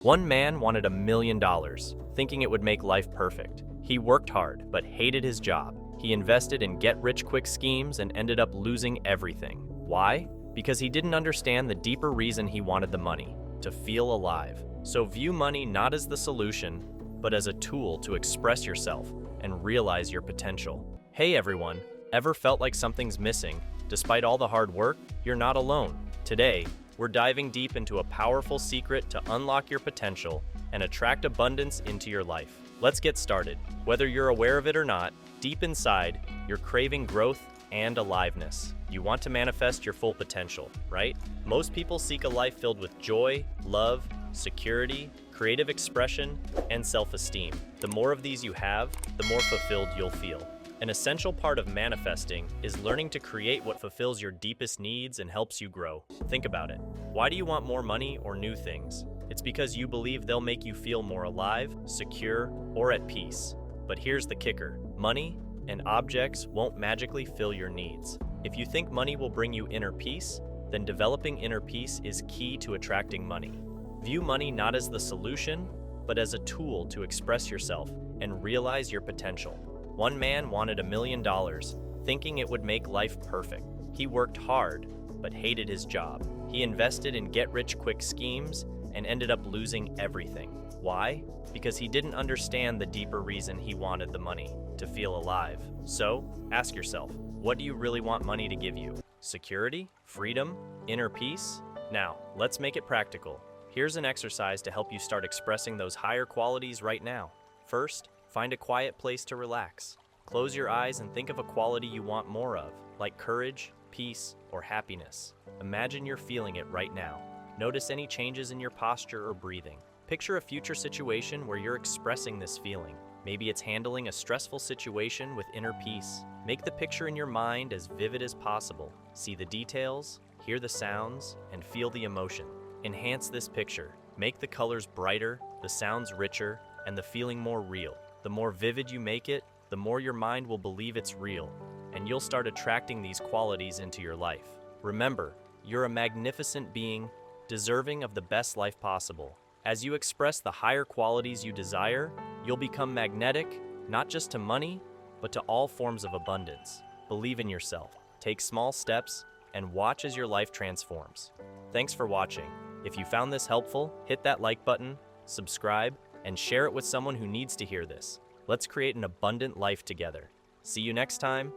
One man wanted $1 million, thinking it would make life perfect. He worked hard, but hated his job. He invested in get-rich-quick schemes and ended up losing everything. Why? Because he didn't understand the deeper reason he wanted the money: to feel alive. So view money not as the solution, but as a tool to express yourself and realize your potential. Hey everyone, ever felt like something's missing? Despite all the hard work, you're not alone. Today, we're diving deep into a powerful secret to unlock your potential and attract abundance into your life. Let's get started. Whether you're aware of it or not, deep inside, you're craving growth and aliveness. You want to manifest your full potential, right? Most people seek a life filled with joy, love, security, creative expression, and self-esteem. The more of these you have, the more fulfilled you'll feel. An essential part of manifesting is learning to create what fulfills your deepest needs and helps you grow. Think about it. Why do you want more money or new things? It's because you believe they'll make you feel more alive, secure, or at peace. But here's the kicker: money and objects won't magically fill your needs. If you think money will bring you inner peace, then developing inner peace is key to attracting money. View money not as the solution, but as a tool to express yourself and realize your potential. One man wanted $1 million, thinking it would make life perfect. He worked hard, but hated his job. He invested in get-rich-quick schemes and ended up losing everything. Why? Because he didn't understand the deeper reason he wanted the money: to feel alive. So, ask yourself, what do you really want money to give you? Security? Freedom? Inner peace? Now, let's make it practical. Here's an exercise to help you start expressing those higher qualities right now. First, find a quiet place to relax. Close your eyes and think of a quality you want more of, like courage, peace, or happiness. Imagine you're feeling it right now. Notice any changes in your posture or breathing. Picture a future situation where you're expressing this feeling. Maybe it's handling a stressful situation with inner peace. Make the picture in your mind as vivid as possible. See the details, hear the sounds, and feel the emotion. Enhance this picture. Make the colors brighter, the sounds richer, and the feeling more real. The more vivid you make it, the more your mind will believe it's real, and you'll start attracting these qualities into your life. Remember, you're a magnificent being, deserving of the best life possible. As you express the higher qualities you desire, you'll become magnetic, not just to money, but to all forms of abundance. Believe in yourself, take small steps, and watch as your life transforms. Thanks for watching. If you found this helpful, hit that like button, subscribe, and share it with someone who needs to hear this. Let's create an abundant life together. See you next time.